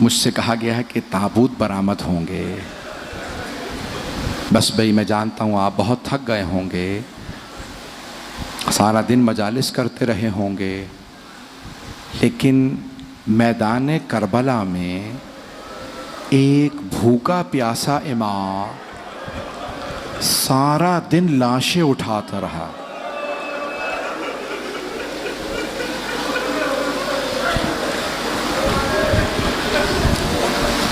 मुझसे कहा गया है कि ताबूत बरामद होंगे। बस भाई मैं जानता हूँ आप बहुत थक गए होंगे, सारा दिन मजालिस करते रहे होंगे, लेकिन मैदान करबला में एक भूखा प्यासा इमाम सारा दिन लाशें उठाता रहा।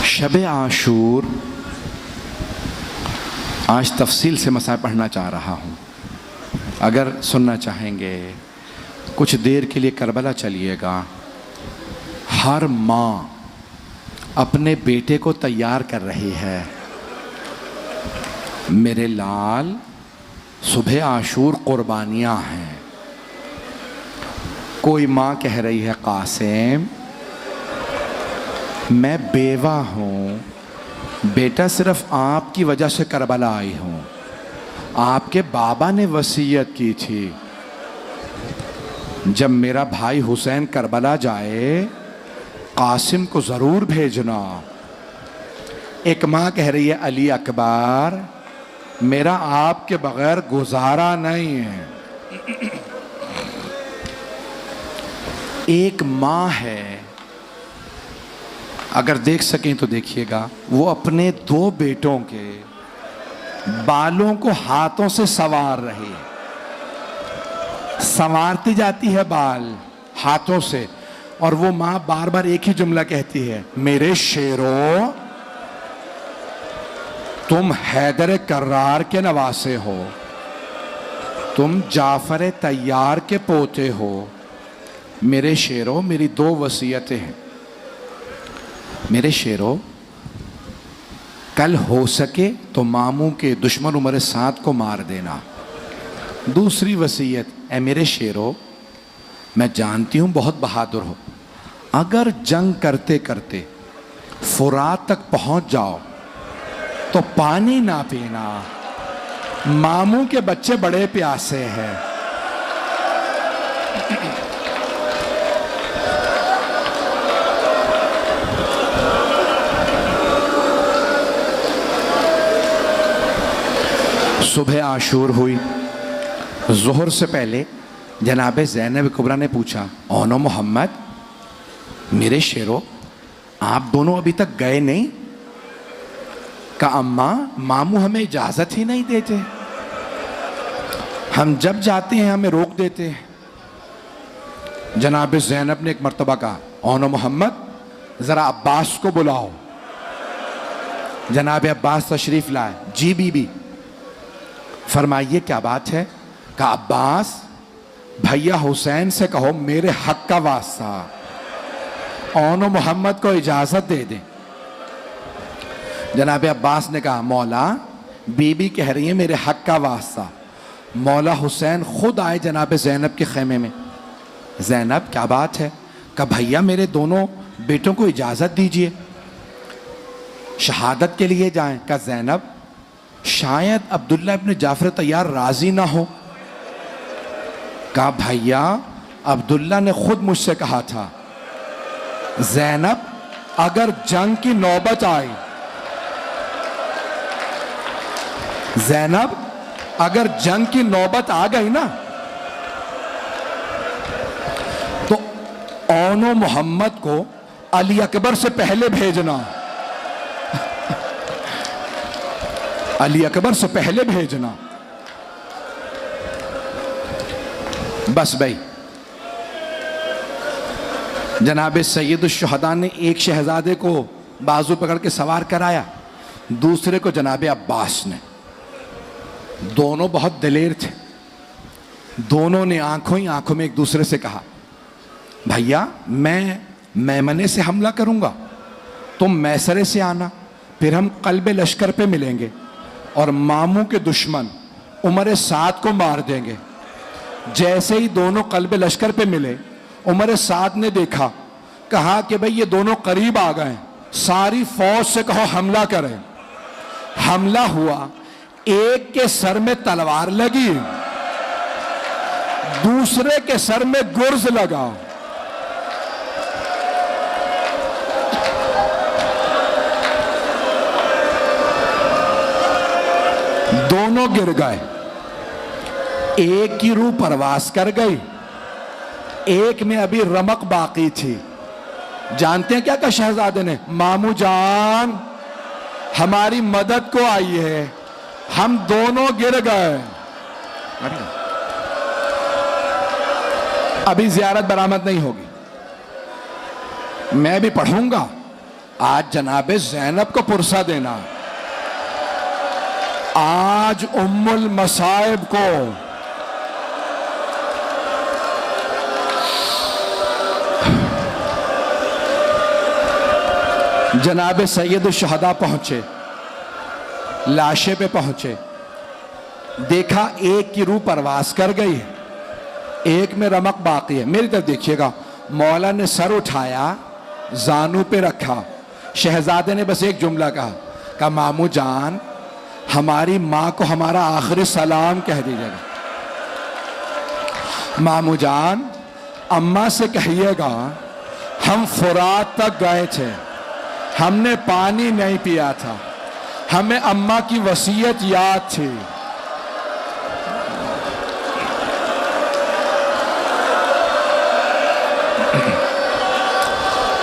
शब आशूर आज तफसील से मसाइल पढ़ना चाह रहा हूँ। अगर सुनना चाहेंगे कुछ देर के लिए करबला चलिएगा। हर माँ अपने बेटे को तैयार कर रही है। मेरे लाल, सुबह आशूर कुर्बानियाँ हैं। कोई माँ कह रही है कासिम मैं बेवा हूँ, बेटा सिर्फ आपकी वजह से करबला आई हूँ, आपके बाबा ने वसीयत की थी जब मेरा भाई हुसैन करबला जाए कासिम को ज़रूर भेजना। एक माँ कह रही है अली अकबर मेरा आपके बगैर गुजारा नहीं है। एक माँ है, अगर देख सकें तो देखिएगा, वो अपने दो बेटों के बालों को हाथों से संवार रही है। संवारती जाती है बाल हाथों से, और वो माँ बार बार एक ही जुमला कहती है मेरे शेरों तुम हैदर कर्रार के नवासे हो, तुम जाफर तैयार के पोते हो। मेरे शेरों मेरी दो वसीयतें हैं। मेरे शेरों कल हो सके तो मामू के दुश्मन उमर साद को मार देना। दूसरी वसीयत है मेरे शेरों मैं जानती हूँ बहुत बहादुर हो, अगर जंग करते करते फुरात तक पहुँच जाओ तो पानी ना पीना, मामू के बच्चे बड़े प्यासे हैं। सुबह आशूर हुई। ज़ोहर से पहले जनाब ज़ैनब कुबरा ने पूछा ओनो मोहम्मद मेरे शेरों आप दोनों अभी तक गए नहीं? कहा अम्मा मामू हमें इजाज़त ही नहीं देते, हम जब जाते हैं हमें रोक देते हैं। जनाब ज़ैनब ने एक मर्तबा कहा ओनो मोहम्मद ज़रा अब्बास को बुलाओ। जनाब अब्बास तशरीफ़ लाए। जी बीबी फरमाइए क्या बात है? कहा अब्बास भैया हुसैन से कहो मेरे हक का वास्ता ओनो मोहम्मद को इजाज़त दे दें। जनाब अब्बास ने कहा मौला बीबी कह रही है मेरे हक का वास्ता। मौला हुसैन खुद आए जनाब ज़ैनब के खेमे में। ज़ैनब क्या बात है? कहा भैया मेरे दोनों बेटों को इजाज़त दीजिए, शहादत के लिए जाएं। कहा ज़ैनब शायद अब्दुल्ला इब्न जाफर तैयार राजी ना हो। कहा भैया अब्दुल्ला ने खुद मुझसे कहा था ज़ैनब अगर जंग की नौबत आई, ज़ैनब अगर जंग की नौबत आ गई ना तो ओनो मोहम्मद को अली अकबर से पहले भेजना, अली अकबर से पहले भेजना। बस भाई जनाब सैयदुश्शुहदा ने एक शहजादे को बाजू पकड़ के सवार कराया, दूसरे को जनाब अब्बास ने। दोनों बहुत दिलेर थे। दोनों ने आंखों ही आंखों में एक दूसरे से कहा भैया मैं मैमने से हमला करूंगा, तुम मैसरे से आना, फिर हम कल्बे लश्कर पे मिलेंगे और मामू के दुश्मन उमर साद को मार देंगे। जैसे ही दोनों कल्बे लश्कर पे मिले उमर साद ने देखा, कहा कि भाई ये दोनों करीब आ गए, सारी फौज से कहो हमला करें। हमला हुआ, एक के सर में तलवार लगी, दूसरे के सर में गुर्ज लगा। दोनों गिर गए। एक की रूह परवास कर गई, एक में अभी रमक बाकी थी। जानते हैं क्या कहा शहजादे ने? मामू जान हमारी मदद को आई है, हम दोनों गिर गए। अभी जियारत बरामद नहीं होगी। मैं भी पढ़ूंगा। आज जनाबे ज़ैनब को पुरसा देना, आज उम्मुल मसाइब को जनाबे सैयद शहदा पहुंचे, लाशे पे पहुंचे, देखा एक की रूह परवास कर गई है, एक में रमक बाकी है। मेरी तरफ देखिएगा, मौला ने सर उठाया, जानू पे रखा, शहजादे ने बस एक जुमला कहा मामू जान हमारी माँ को हमारा आखिरी सलाम कह दीजिएगा। मामू जान अम्मा से कहिएगा हम फुरात तक गए थे, हमने पानी नहीं पिया था, हमें अम्मा की वसीयत याद थी।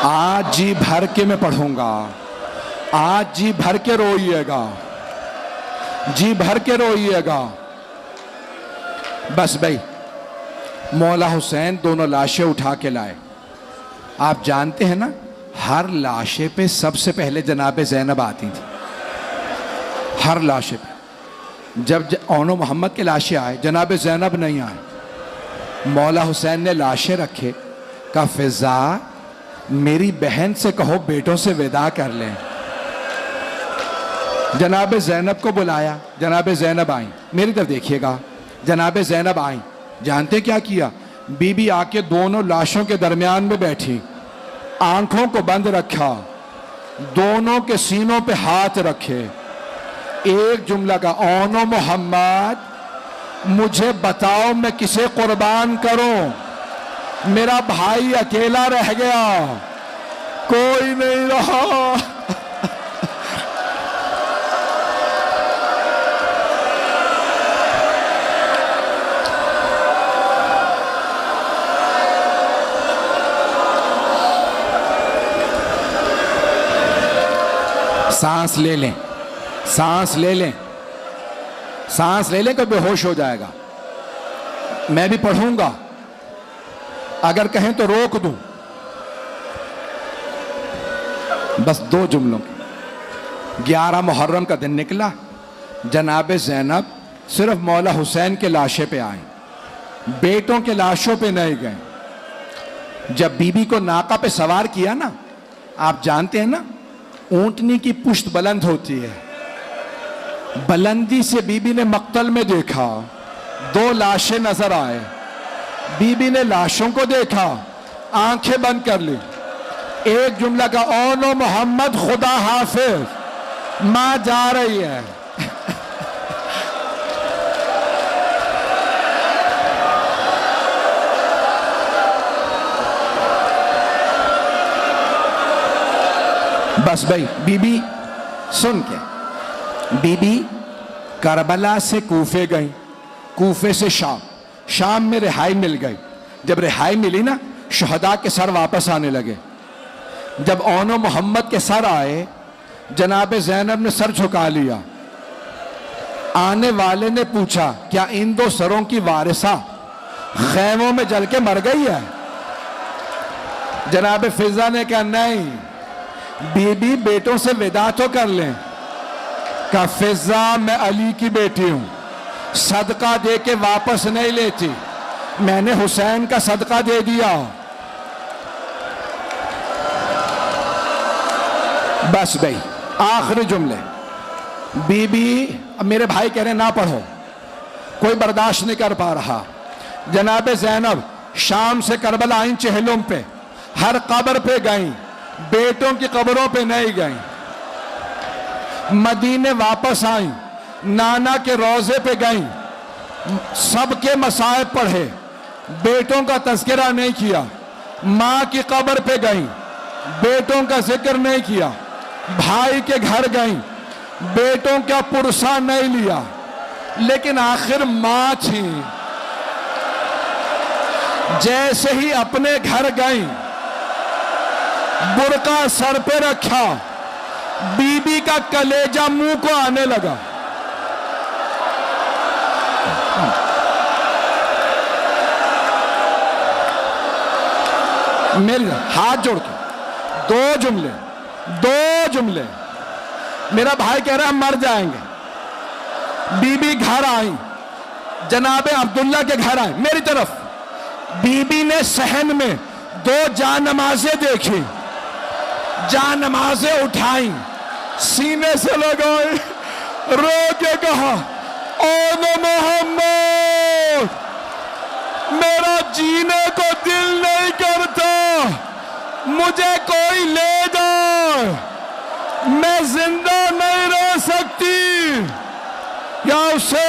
आज जी भर के मैं पढ़ूंगा, आज जी भर के रोइएगा, जी भर के रोइएगा। बस भाई मौला हुसैन दोनों लाशें उठा के लाए। आप जानते हैं ना, हर लाशे पे सबसे पहले जनाबे ज़ैनब आती थी, हर लाशे पे। जब ओनो मोहम्मद के लाशें आए, जनाबे ज़ैनब नहीं आए। मौला हुसैन ने लाशें रखे, कहा फिजा मेरी बहन से कहो बेटों से विदा कर लें। जनाबे ज़ैनब को बुलाया, जनाबे ज़ैनब आई। मेरी तरफ देखिएगा, जनाबे ज़ैनब आई। जानते क्या किया? बीबी आके दोनों लाशों के दरमियान में बैठी, आंखों को बंद रखा, दोनों के सीनों पे हाथ रखे, एक जुमला का ओनो मोहम्मद मुझे बताओ मैं किसे कुर्बान करूं, मेरा भाई अकेला रह गया, कोई नहीं रहा। सांस ले लें, सांस ले लें, सांस ले लें, कोई बेहोश हो जाएगा। मैं भी पढ़ूंगा, अगर कहें तो रोक दूं। बस दो जुमलों के। 11 मुहर्रम का दिन निकला, जनाबे ज़ैनब सिर्फ मौला हुसैन के लाशे पे आए, बेटों के लाशों पे नहीं गए। जब बीबी को नाका पे सवार किया ना, आप जानते हैं ना ऊंटनी की पुश्त बुलंद होती है, बुलंदी से बीबी ने मक्तल में देखा, 2 लाशें नजर आए। बीबी ने लाशों को देखा, आंखें बंद कर ली, एक जुमला का ओनो मोहम्मद खुदा हाफिज, मां जा रही है। बस भाई बीबी सुन के, बीबी करबला से कूफे गई, कूफे से शाम, शाम में रिहाई मिल गई। जब रिहाई मिली ना, शहदा के सर वापस आने लगे। जब ओनो मोहम्मद के सर आए, जनाबे ज़ैनब ने सर झुका लिया। आने वाले ने पूछा क्या इन 2 सरों की वारिसा खैमों में जल के मर गई है? जनाबे फिजा ने कहा नहीं, बीबी बेटों से विदा तो कर लें। का फिजा मैं अली की बेटी हूं, सदका दे के वापस नहीं लेती, मैंने हुसैन का सदका दे दिया। बस भाई आखिरी जुमले। बीबी, अब मेरे भाई कह रहे ना पढ़ो, कोई बर्दाश्त नहीं कर पा रहा। जनाबे ज़ैनब शाम से करबला आई, चहलुम पे हर कब्र पे गई, बेटों की कब्रों पे नहीं गई। मदीने वापस आई, नाना के रोजे पे गई, सबके मसाइब पढ़े, बेटों का तज़किरा नहीं किया। माँ की कब्र पे गई, बेटों का जिक्र नहीं किया। भाई के घर गई, बेटों का पुरसा नहीं लिया। लेकिन आखिर मां थी। जैसे ही अपने घर गई, बुर्का सर पे रखा, बीबी का कलेजा मुंह को आने लगा। मेरे हाथ जोड़ के दो जुमले मेरा भाई कह रहा है मर जाएंगे। बीबी घर आई, जनाबे अब्दुल्ला के घर आई मेरी तरफ। बीबी ने सहन में 2 जानमाज़ें देखी, जानमाज़ें उठाई, सीने से लगाई, रो के कहा, ओ मोहम्मद, मेरा जीने को दिल नहीं करता, मुझे कोई ले जाए, मैं जिंदा नहीं रह सकती। या उसे